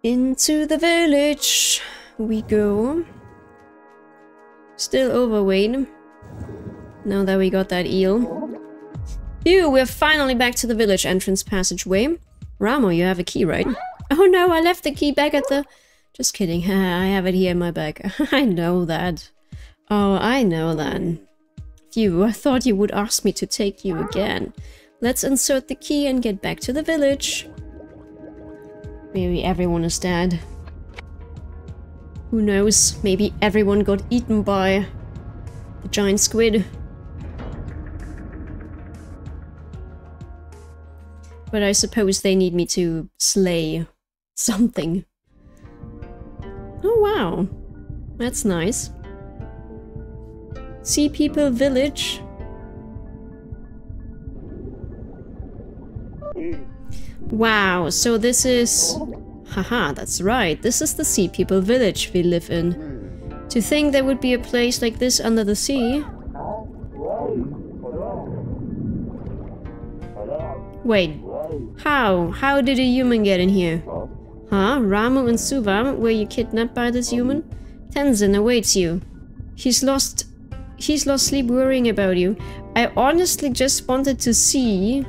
Into the village we go. Still overweight. Now that we got that eel. Phew, we're finally back to the village entrance passageway. Ramo, you have a key, right? Oh no, I left the key back at the... Just kidding, I have it here in my bag. I know that. Oh, I know that. Phew, I thought you would ask me to take you again. Let's insert the key and get back to the village. Maybe everyone is dead. Who knows? Maybe everyone got eaten by the giant squid. But I suppose they need me to slay something. Oh wow, that's nice. Sea People Village. Wow, so this is... Haha, that's right, this is the Sea People Village we live in. To think there would be a place like this under the sea. Wait, how? How did a human get in here? Huh? Ramu and Suva, were you kidnapped by this human? Tenzin awaits you. He's lost sleep worrying about you. I honestly just wanted to see...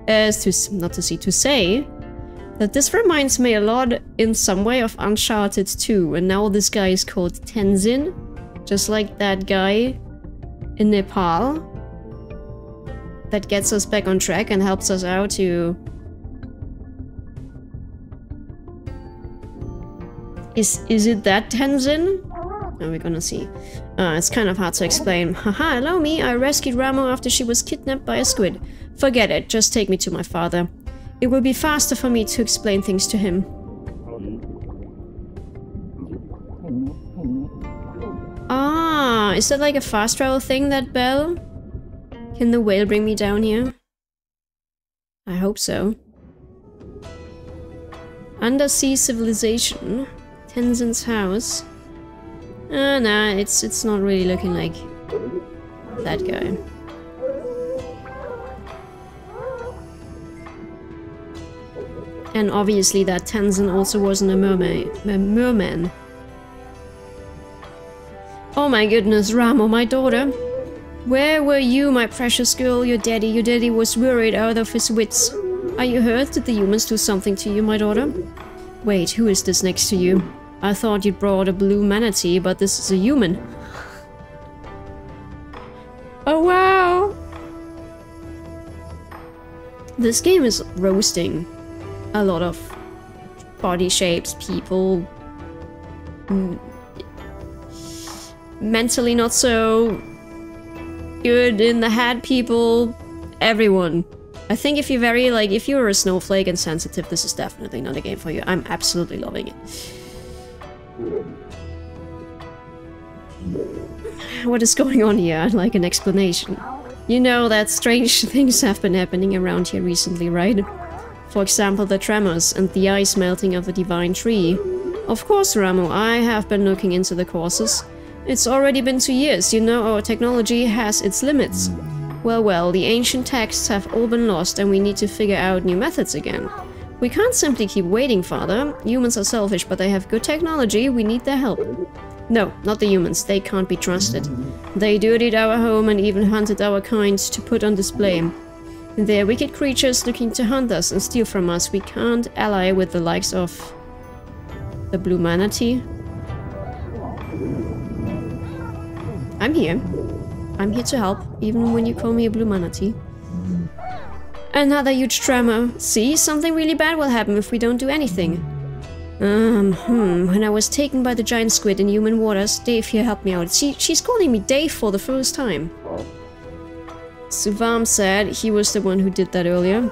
to say that this reminds me a lot in some way of Uncharted 2, and now this guy is called Tenzin, just like that guy in Nepal that gets us back on track and helps us out to... Is it that Tenzin? Now we're gonna see. It's kind of hard to explain. Haha, allow me, I rescued Ramo after she was kidnapped by a squid. Forget it, just take me to my father. It will be faster for me to explain things to him. Ah, is that like a fast travel thing, that bell? Can the whale bring me down here? I hope so. Undersea civilization. Tenzin's house. Nah, it's not really looking like that guy. And obviously that Tenzin also wasn't a merman. Oh my goodness, Ramo, my daughter. Where were you, my precious girl? Your daddy was worried out of his wits. Are you hurt? Did the humans do something to you, my daughter? Wait, who is this next to you? I thought you brought a blue manatee, but this is a human. Oh wow! This game is roasting a lot of body shapes, people, mentally not so good in the head people, everyone. I think if you're very, like, if you're a snowflake and sensitive, this is definitely not a game for you. I'm absolutely loving it. What is going on here? I'd like an explanation. You know that strange things have been happening around here recently, right? For example, the tremors and the ice melting of the divine tree. Of course, Ramu, I have been looking into the causes. It's already been 2 years, you know our technology has its limits. Well, the ancient texts have all been lost and we need to figure out new methods again. We can't simply keep waiting, Father. Humans are selfish, but they have good technology, we need their help. No, not the humans, they can't be trusted. They dirtied our home and even hunted our kind to put on display. They're wicked creatures looking to hunt us and steal from us. We can't ally with the likes of the blue manatee. I'm here. I'm here to help, even when you call me a blue manatee. Another huge tremor. See, something really bad will happen if we don't do anything. When I was taken by the giant squid in human waters, Dave here helped me out. She's calling me Dave for the first time. Suvam said he was the one who did that earlier.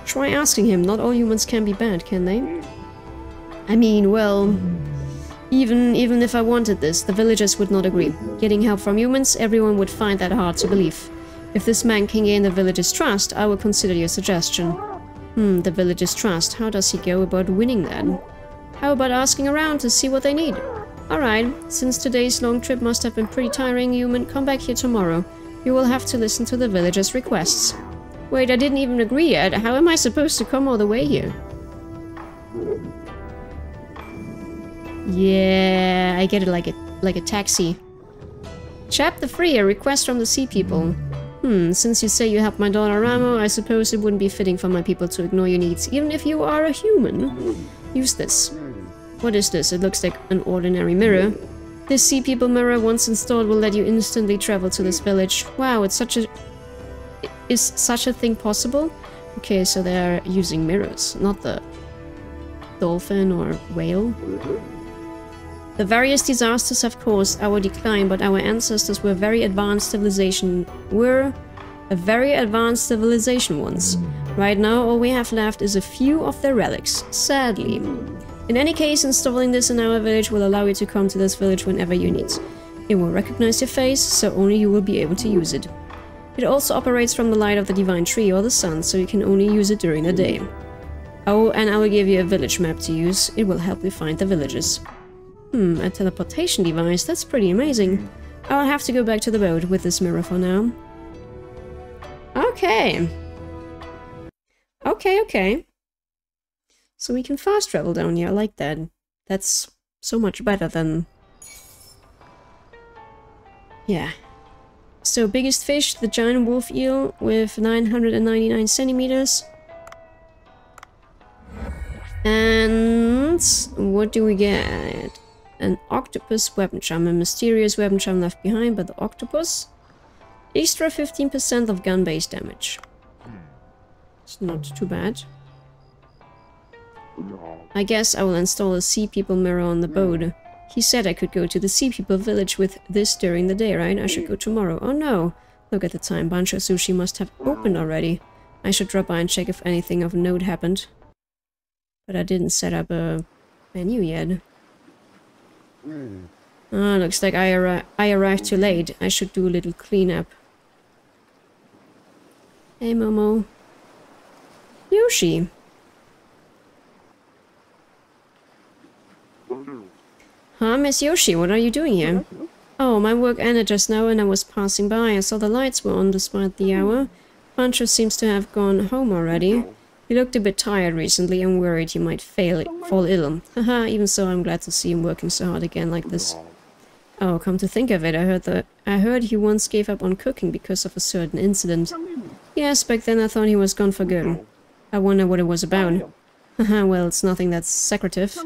Try asking him, not all humans can be bad, can they? I mean, well... Even if I wanted this, the villagers would not agree. Getting help from humans, everyone would find that hard to believe. If this man can gain the villagers' trust, I will consider your suggestion. The villagers' trust, how does he go about winning that? How about asking around to see what they need? Alright, since today's long trip must have been pretty tiring, human, come back here tomorrow. You will have to listen to the villagers' requests. Wait, I didn't even agree yet. How am I supposed to come all the way here? Yeah, I get it like a taxi. Chapter 3, a request from the sea people. Since you say you helped my daughter Ramo, I suppose it wouldn't be fitting for my people to ignore your needs, even if you are a human. Use this. What is this? It looks like an ordinary mirror. This sea people mirror, once installed, will let you instantly travel to this village. Wow, it's such a... Is such a thing possible? Okay, so they're using mirrors, not the dolphin or whale. The various disasters have caused our decline, but our ancestors were a very advanced civilization once. Right now, all we have left is a few of their relics, sadly. In any case, installing this in our village will allow you to come to this village whenever you need. It will recognize your face, so only you will be able to use it. It also operates from the light of the divine tree or the sun, so you can only use it during the day. Oh, and I will give you a village map to use. It will help you find the villages. A teleportation device, that's pretty amazing. I'll have to go back to the boat with this mirror for now. Okay. Okay. So we can fast travel down here, I like that. That's so much better than... Yeah. So, biggest fish, the giant wolf eel with 999 centimeters. And... what do we get? An octopus weapon charm, a mysterious weapon charm left behind by the octopus. Extra 15% of gun-based damage. It's not too bad. I guess I will install a sea people mirror on the boat. He said I could go to the sea people village with this during the day, right? I should go tomorrow. Oh no! Look at the time, Bancho Sushi must have opened already. I should drop by and check if anything of note happened. But I didn't set up a menu yet. Ah, looks like I arrived too late. I should do a little cleanup. Hey, Momo. Yoshie. Huh, Miss Yoshie, what are you doing here? Oh, my work ended just now and I was passing by. I saw the lights were on despite the hour. Bancho seems to have gone home already. He looked a bit tired recently and worried he might fall ill. Haha, even so, I'm glad to see him working so hard again like this. Oh, come to think of it, I heard he once gave up on cooking because of a certain incident. Yes, back then I thought he was gone for good. I wonder what it was about. Haha, well, it's nothing that's secretive.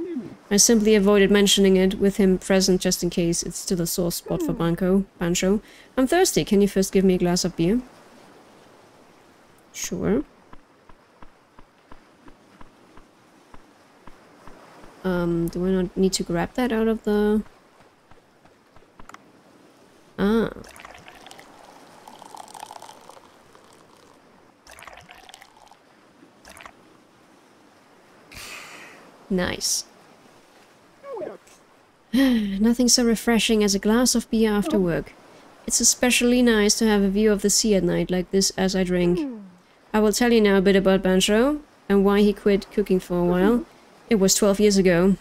I simply avoided mentioning it with him present just in case it's still a sore spot for Bancho. I'm thirsty, can you first give me a glass of beer? Sure. Do I not need to grab that out of the... Ah. Nice. Nothing so refreshing as a glass of beer after work. It's especially nice to have a view of the sea at night like this as I drink. I will tell you now a bit about Bancho and why he quit cooking for a while. It was 12 years ago.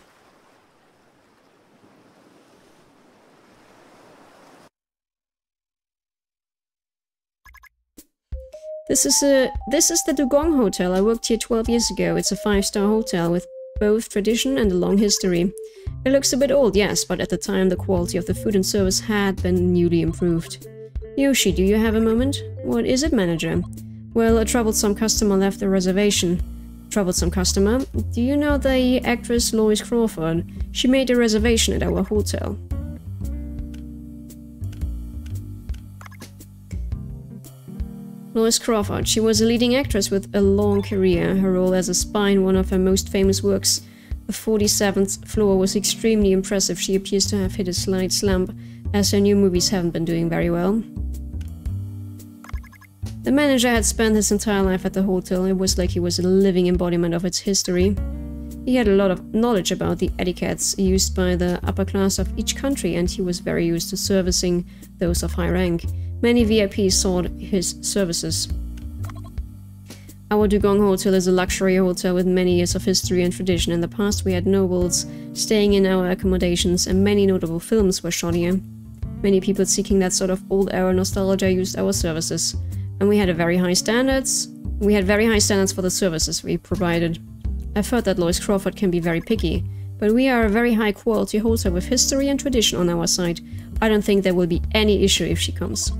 This is the Dugong Hotel. I worked here 12 years ago. It's a 5-star hotel with both tradition and a long history. It looks a bit old, yes, but at the time the quality of the food and service had been newly improved. Yoshie, do you have a moment? What is it, manager? Well, a troublesome customer left a reservation. Troublesome customer? Do you know the actress Lois Crawford? She made a reservation at our hotel. Lois Crawford. She was a leading actress with a long career. Her role as a spy in one of her most famous works, The 47th Floor, was extremely impressive. She appears to have hit a slight slump, as her new movies haven't been doing very well. The manager had spent his entire life at the hotel. It was like he was a living embodiment of its history. He had a lot of knowledge about the etiquettes used by the upper class of each country, and he was very used to servicing those of high rank. Many VIPs sought his services. Our Dugong Hotel is a luxury hotel with many years of history and tradition. In the past, we had nobles staying in our accommodations, and many notable films were shot here. Many people seeking that sort of old-era nostalgia used our services. And we had very high standards. We had very high standards for the services we provided. I've heard that Lois Crawford can be very picky, But we are a very high quality hotel with history and tradition on our side. I don't think there will be any issue if she comes.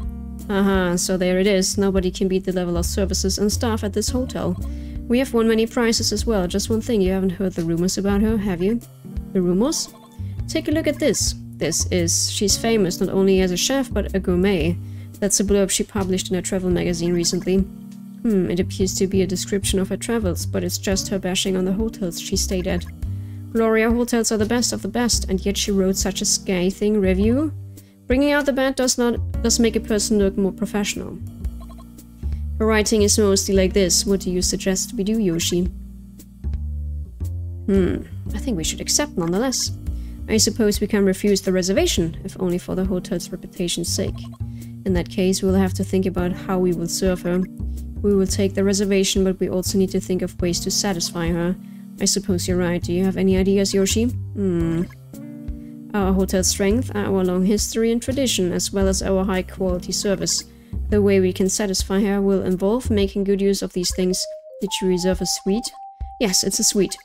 So there it is. Nobody can beat the level of services and staff at this hotel. We have won many prizes as well. Just one thing, you haven't heard the rumors about her, have you? The rumors? Take a look at this. She's famous not only as a chef, but a gourmet. That's a blurb she published in a travel magazine recently. It appears to be a description of her travels, but it's just her bashing on the hotels she stayed at. Gloria hotels are the best of the best, and yet she wrote such a scathing review? Bringing out the bad does make a person look more professional. Her writing is mostly like this. What do you suggest we do, Yoshie? I think we should accept nonetheless. I suppose we can refuse the reservation, if only for the hotel's reputation's sake. In that case, we'll have to think about how we will serve her. We will take the reservation, but we also need to think of ways to satisfy her. I suppose you're right. Do you have any ideas, Yoshie? Our hotel's strength, our long history and tradition, as well as our high-quality service. The way we can satisfy her will involve making good use of these things. Did you reserve a suite? Yes, it's a suite.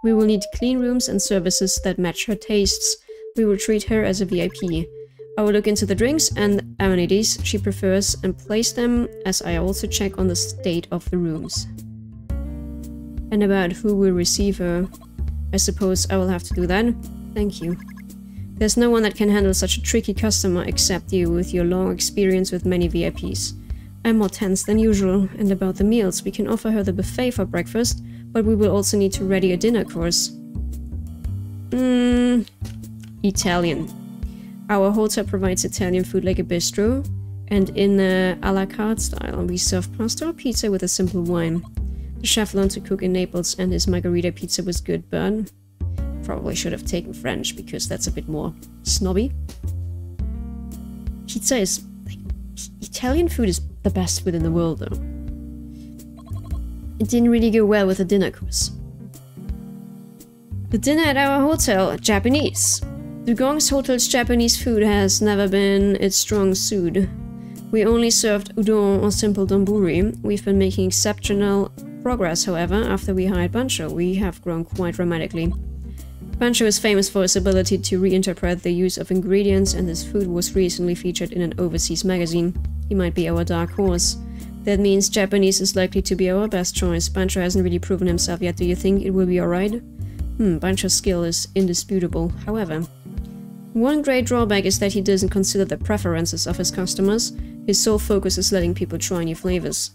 We will need clean rooms and services that match her tastes. We will treat her as a VIP. I will look into the drinks and amenities she prefers and place them, as I also check on the state of the rooms. And about who will receive her. I suppose I will have to do that. Thank you. There's no one that can handle such a tricky customer except you, with your long experience with many VIPs. I'm more tense than usual. And about the meals, we can offer her the buffet for breakfast, but we will also need to ready a dinner course. Italian. Our hotel provides Italian food like a bistro, and in a la carte style, we serve pasta or pizza with a simple wine. The chef learned to cook in Naples, and his margarita pizza was good, but probably should have taken French, because that's a bit more snobby. Pizza is... Italian food is the best food in the world, though. It didn't really go well with the dinner course. The dinner at our hotel, Japanese. Dugong's hotel's Japanese food has never been its strong suit. We only served udon or simple donburi. We've been making exceptional progress, however. After we hired Bancho, we have grown quite dramatically. Bancho is famous for his ability to reinterpret the use of ingredients, and his food was recently featured in an overseas magazine. He might be our dark horse. That means Japanese is likely to be our best choice. Bancho hasn't really proven himself yet. Do you think it will be alright? Bancho's skill is indisputable. However, one great drawback is that he doesn't consider the preferences of his customers. His sole focus is letting people try new flavors.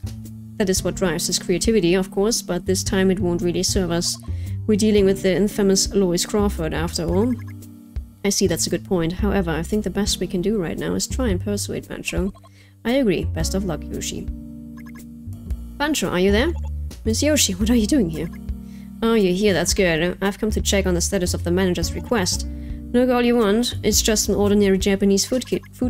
That is what drives his creativity, of course, but this time it won't really serve us. We're dealing with the infamous Lois Crawford, after all. I see, that's a good point. However, I think the best we can do right now is try and persuade Bancho. I agree. Best of luck, Yoshie. Bancho, are you there? Miss Yoshie, what are you doing here? Oh, you're here, that's good. I've come to check on the status of the manager's request. Look all you want, it's just an ordinary Japanese food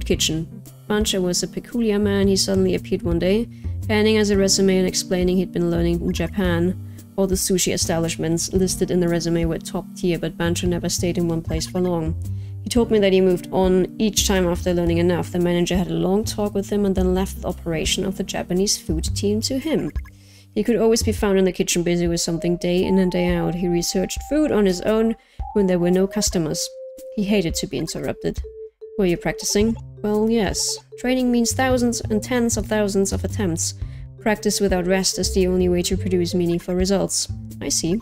kitchen. Bancho was a peculiar man. He suddenly appeared one day, handing us a resume and explaining he'd been learning in Japan. All the sushi establishments listed in the resume were top tier, but Bancho never stayed in one place for long. He told me that he moved on each time after learning enough. The manager had a long talk with him and then left the operation of the Japanese food team to him. He could always be found in the kitchen busy with something day in and day out. He researched food on his own when there were no customers. He hated to be interrupted. Were you practicing? Well, yes. Training means thousands and tens of thousands of attempts. Practice without rest is the only way to produce meaningful results. I see.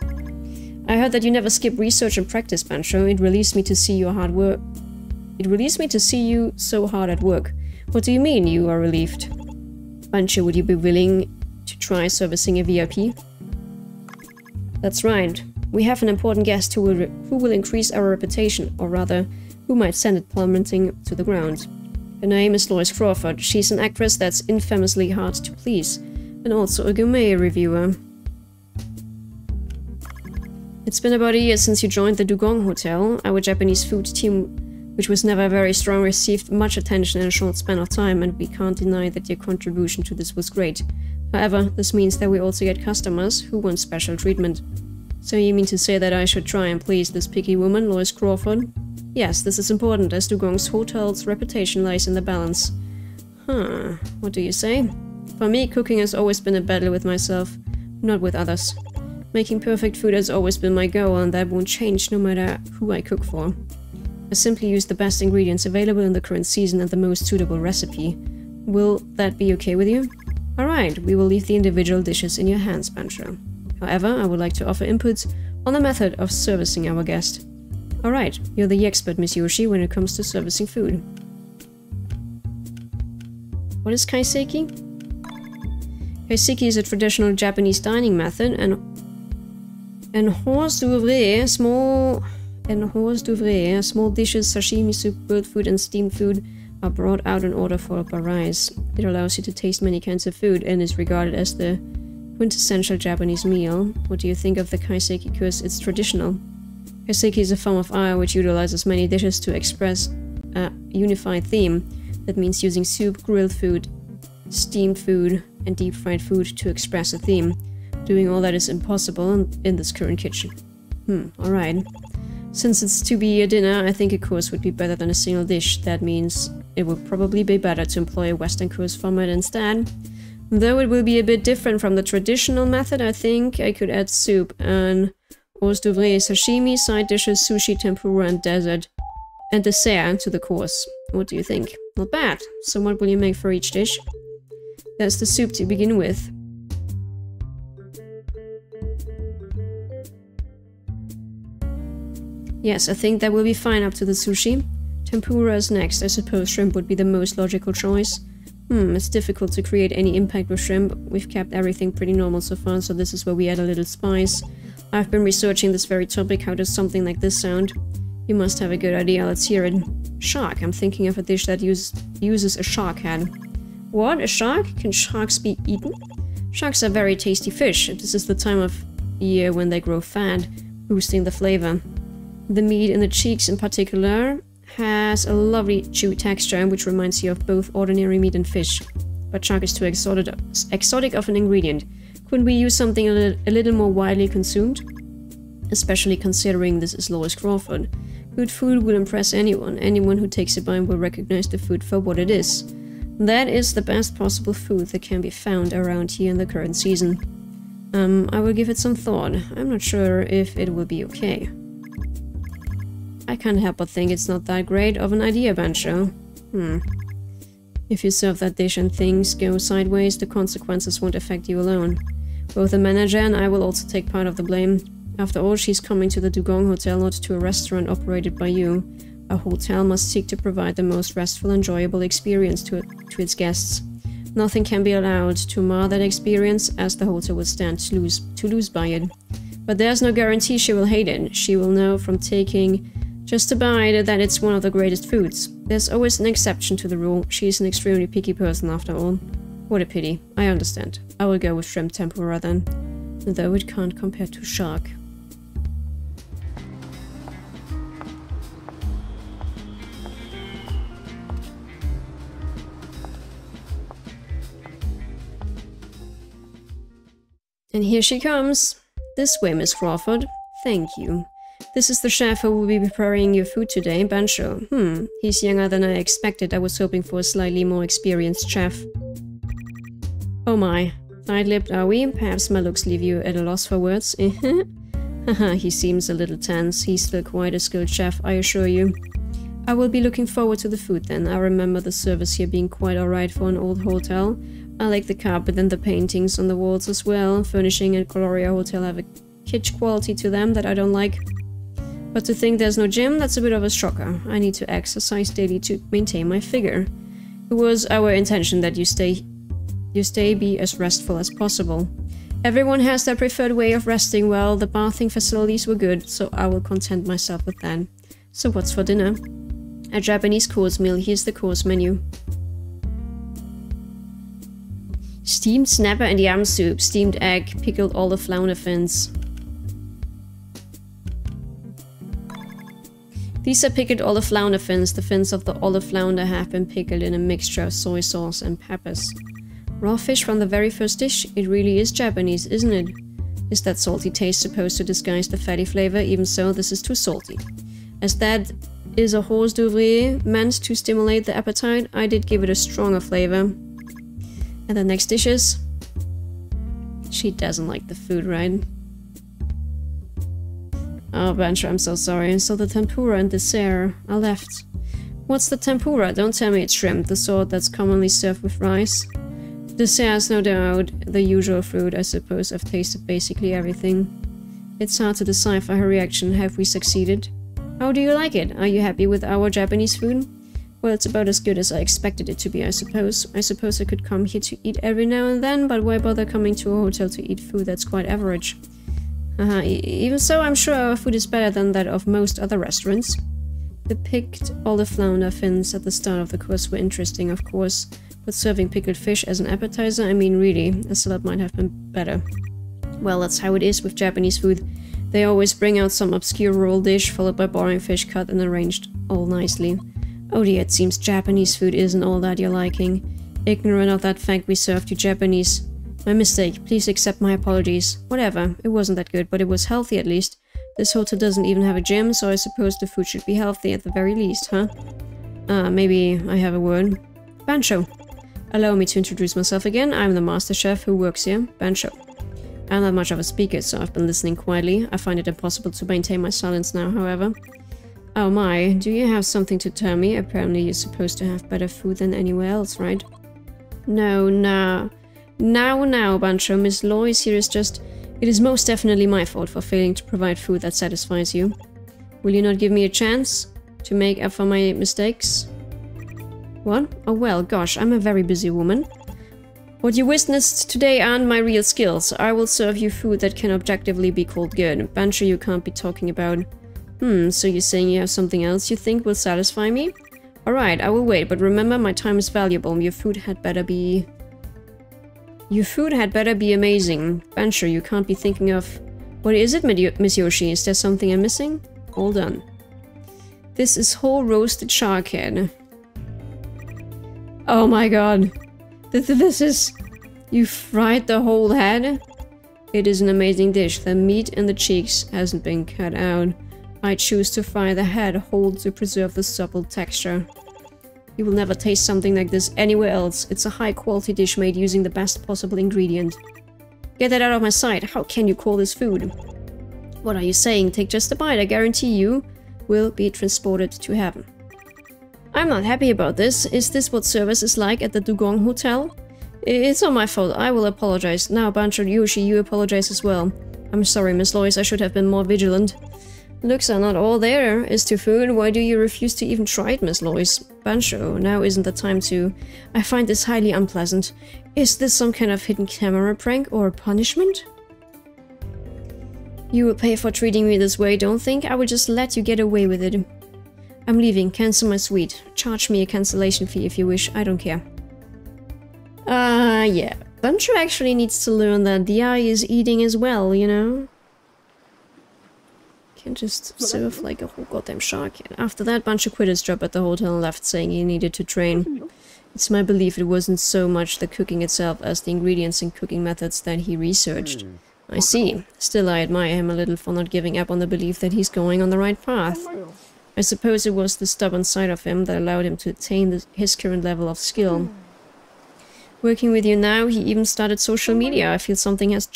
I heard that you never skip research and practice, Bancho. It relieves me to see your hard work. It relieves me to see you so hard at work. What do you mean, you are relieved? Bancho, would you be willing to try servicing a VIP? That's right. We have an important guest who will increase our reputation, or rather, who might send it plummeting to the ground. Her name is Lois Crawford. She's an actress that's infamously hard to please, and also a gourmet reviewer. It's been about a year since you joined the Dugong Hotel. Our Japanese food team, which was never very strong, received much attention in a short span of time, and we can't deny that your contribution to this was great. However, this means that we also get customers who want special treatment. So you mean to say that I should try and please this picky woman, Lois Crawford? Yes, this is important, as Dugong's hotel's reputation lies in the balance. What do you say? For me, cooking has always been a battle with myself, not with others. Making perfect food has always been my goal, and that won't change no matter who I cook for. I simply use the best ingredients available in the current season and the most suitable recipe. Will that be okay with you? Alright, we will leave the individual dishes in your hands, Bancho. However, I would like to offer input on the method of servicing our guest. Alright, you're the expert, Miss Yoshie, when it comes to servicing food. What is kaiseki? Kaiseki is a traditional Japanese dining method, and hors d'oeuvre, small dishes, sashimi soup, grilled food, and steamed food are brought out in order followed by rice. It allows you to taste many kinds of food and is regarded as the quintessential Japanese meal. What do you think of the kaiseki course? It's traditional. Kaiseki is a form of art which utilizes many dishes to express a unified theme. That means using soup, grilled food, steamed food, and deep-fried food to express a theme. Doing all that is impossible in this current kitchen. Alright. Since it's to be a dinner, I think a course would be better than a single dish. That means it would probably be better to employ a Western course format instead. Though it will be a bit different from the traditional method, I think I could add soup and hors d'oeuvre, sashimi, side dishes, sushi, tempura, and dessert to the course. What do you think? Not bad. So what will you make for each dish? There's the soup to begin with. Yes, I think that will be fine up to the sushi. Tempura is next. I suppose shrimp would be the most logical choice. It's difficult to create any impact with shrimp. We've kept everything pretty normal so far, so this is where we add a little spice. I've been researching this very topic. How does something like this sound? You must have a good idea. Let's hear it. Shark. I'm thinking of a dish that uses a shark head. What? A shark? Can sharks be eaten? Sharks are very tasty fish. This is the time of year when they grow fat, boosting the flavor. The meat in the cheeks in particular has a lovely chewy texture, which reminds you of both ordinary meat and fish. But shark is too exotic of an ingredient. Couldn't we use something a little more widely consumed? Especially considering this is Lois Crawford. Good food will impress anyone. Anyone who takes a bite will recognize the food for what it is. That is the best possible food that can be found around here in the current season. I will give it some thought. I'm not sure if it will be okay. I can't help but think it's not that great of an idea, Bancho. If you serve that dish and things go sideways, the consequences won't affect you alone. Both the manager and I will also take part of the blame. After all, she's coming to the Dugong Hotel, not to a restaurant operated by you. A hotel must seek to provide the most restful, enjoyable experience to its guests. Nothing can be allowed to mar that experience, as the hotel will stand to lose by it. But there's no guarantee she will hate it. She will know from taking just a bite that it's one of the greatest foods. There's always an exception to the rule. She's an extremely picky person after all. What a pity. I understand. I will go with shrimp tempura then. Though it can't compare to shark. And here she comes. This way, Miss Crawford. Thank you. This is the chef who will be preparing your food today, Bancho. He's younger than I expected. I was hoping for a slightly more experienced chef. Oh my. Tight-lipped are we? Perhaps my looks leave you at a loss for words. Haha, he seems a little tense. He's still quite a skilled chef, I assure you. I will be looking forward to the food then. I remember the service here being quite alright for an old hotel. I like the carpet and the paintings on the walls as well. Furnishing at Gloria Hotel have a kitsch quality to them that I don't like. But to think there's no gym, that's a bit of a shocker. I need to exercise daily to maintain my figure. It was our intention that you stay be as restful as possible. Everyone has their preferred way of resting. Well, the bathing facilities were good, so I will content myself with that. So what's for dinner? A Japanese course meal. Here's the course menu. Steamed snapper and yam soup, steamed egg, pickled olive flounder fins. These are pickled olive flounder fins. The fins of the olive flounder have been pickled in a mixture of soy sauce and peppers. Raw fish from the very first dish. It really is Japanese, isn't it? Is that salty taste supposed to disguise the fatty flavor? Even so, this is too salty. As that is a hors d'oeuvre meant to stimulate the appetite, I did give it a stronger flavor. And the next dish is... She doesn't like the food, right? Oh, Bancho, I'm so sorry. So the tempura and dessert are left. What's the tempura? Don't tell me it's shrimp, the sort that's commonly served with rice. The dessert is no doubt the usual fruit, I suppose. I've tasted basically everything. It's hard to decipher her reaction. Have we succeeded? How do you like it? Are you happy with our Japanese food? Well, it's about as good as I expected it to be, I suppose. I suppose I could come here to eat every now and then, but why bother coming to a hotel to eat food that's quite average? Even so, I'm sure our food is better than that of most other restaurants. The picked olive flounder fins at the start of the course were interesting, of course, but serving pickled fish as an appetizer, I mean really, a salad might have been better. Well, that's how it is with Japanese food. They always bring out some obscure roll dish, followed by boring fish cut and arranged all nicely. Oh dear, it seems Japanese food isn't all that you're liking. Ignorant of that fact, we served you Japanese. My mistake, please accept my apologies. Whatever, it wasn't that good, but it was healthy at least. This hotel doesn't even have a gym, so I suppose the food should be healthy at the very least, huh? Maybe I have a word. Bancho. Allow me to introduce myself again. I'm the master chef who works here. Bancho. I'm not much of a speaker, so I've been listening quietly. I find it impossible to maintain my silence now, however. Oh my, do you have something to tell me? Apparently you're supposed to have better food than anywhere else, right? No, nah. Now, Bancho, Miss Lois here is just... It is most definitely my fault for failing to provide food that satisfies you. Will you not give me a chance to make up for my mistakes? What? Oh well, gosh, I'm a very busy woman. What you witnessed today aren't my real skills. I will serve you food that can objectively be called good. Bancho, you can't be talking about... so you're saying you have something else you think will satisfy me? Alright, I will wait, but remember my time is valuable. Your food had better be... Your food had better be amazing. Bancho, you can't be thinking of... What is it, Miss Yoshie? Is there something I'm missing? All done. This is whole roasted shark head. Oh my god. This is... You fried the whole head? It is an amazing dish. The meat in the cheeks hasn't been cut out. I choose to fry the head whole to preserve the supple texture. You will never taste something like this anywhere else. It's a high-quality dish made using the best possible ingredient. Get that out of my sight. How can you call this food? What are you saying? Take just a bite. I guarantee you will be transported to heaven. I'm not happy about this. Is this what service is like at the Dugong Hotel? It's not my fault. I will apologize. Now, Bancho, Yoshie, you apologize as well. I'm sorry, Miss Lois. I should have been more vigilant. Looks are not all there is to food. Why do you refuse to even try it, Miss Lois? Bancho, now isn't the time to... I find this highly unpleasant. Is this some kind of hidden camera prank or punishment? You will pay for treating me this way, don't think? I will just let you get away with it. I'm leaving. Cancel my suite. Charge me a cancellation fee if you wish. I don't care. Yeah. Bancho actually needs to learn that the eye is eating as well, you know? Can't just serve like a whole goddamn shark. After that, Bancho quit his job at the hotel and left, saying he needed to train. It's my belief it wasn't so much the cooking itself as the ingredients and cooking methods that he researched. I see. Still, I admire him a little for not giving up on the belief that he's going on the right path. I suppose it was the stubborn side of him that allowed him to attain his current level of skill. Working with you now, he even started social media. I feel something has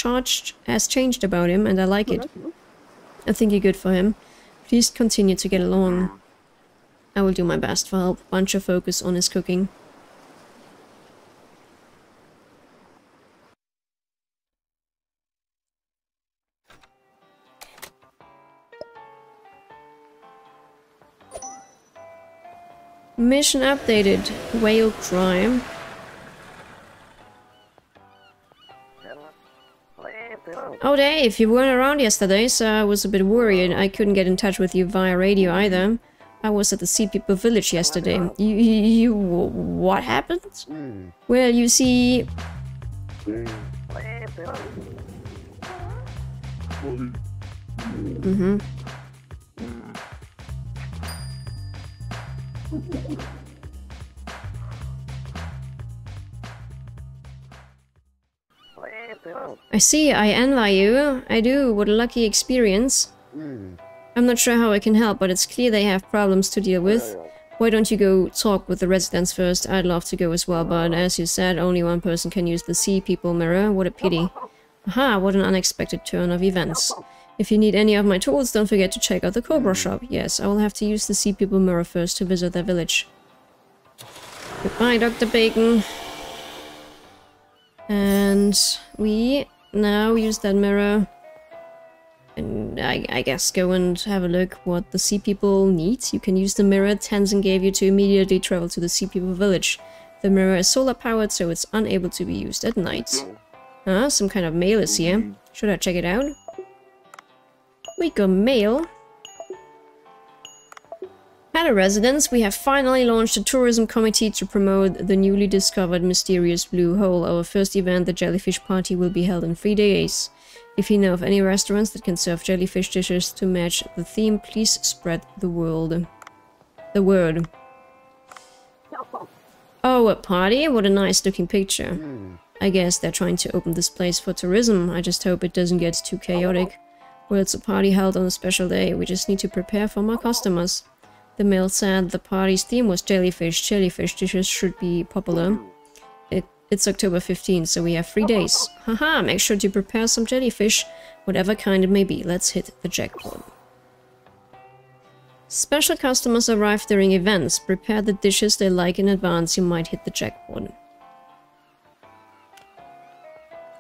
changed about him, and I like it. I think you're good for him. Please continue to get along. I will do my best for help. Bancho focus on his cooking. Mission updated. Whale crime. Oh Dave, you weren't around yesterday, so I was a bit worried. I couldn't get in touch with you via radio either. I was at the Sea People Village yesterday. What happened? Well, you see... I see, I envy you. I do, what a lucky experience. I'm not sure how I can help, but it's clear they have problems to deal with. Why don't you go talk with the residents first? I'd love to go as well, but as you said, only one person can use the Sea People mirror. What a pity. Aha, what an unexpected turn of events. If you need any of my tools, don't forget to check out the Cobra shop. Yes, I will have to use the Sea People mirror first to visit their village. Goodbye, Dr. Bacon. And we now use that mirror and I guess go and have a look what the Sea People need. You can use the mirror Tenzin gave you to immediately travel to the Sea People village. The mirror is solar powered, so it's unable to be used at night. Ah, some kind of mail is here. Should I check it out? We got mail. Hello residents, we have finally launched a tourism committee to promote the newly discovered mysterious blue hole. Our first event, the jellyfish party, will be held in 3 days. If you know of any restaurants that can serve jellyfish dishes to match the theme, please spread the word. Oh, a party? What a nice looking picture. I guess they're trying to open this place for tourism. I just hope it doesn't get too chaotic. Well, it's a party held on a special day. We just need to prepare for more customers. The mail said the party's theme was jellyfish. Jellyfish dishes should be popular. It's October 15th, so we have 3 days. Haha, make sure to prepare some jellyfish, whatever kind it may be. Let's hit the jackpot. Special customers arrive during events. Prepare the dishes they like in advance. You might hit the jackpot.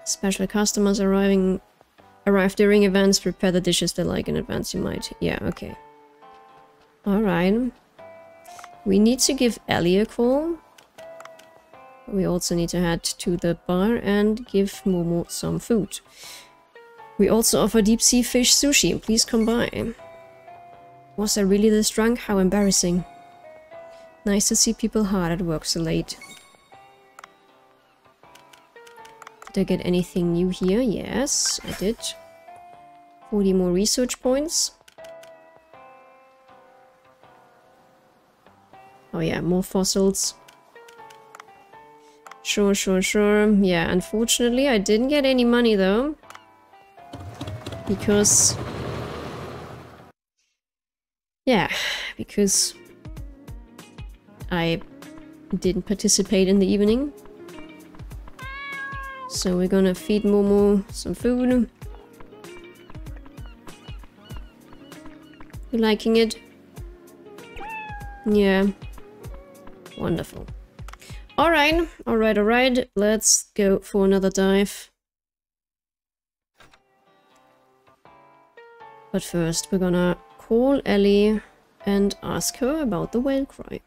Special customers arrive during events. Prepare the dishes they like in advance. You might... Yeah, okay. Alright. We need to give Ellie a call. We also need to head to the bar and give Momo some food. We also offer deep sea fish sushi. Please come by. Was I really this drunk? How embarrassing. Nice to see people hard at work so late. Did I get anything new here? Yes, I did. 40 more research points. Oh yeah, more fossils. Sure. Yeah, unfortunately I didn't get any money though. Because... yeah, because I didn't participate in the evening. So we're gonna feed Momo some food. You liking it? Yeah. Wonderful. Alright. Let's go for another dive. But first, we're gonna call Ellie and ask her about the whale cry.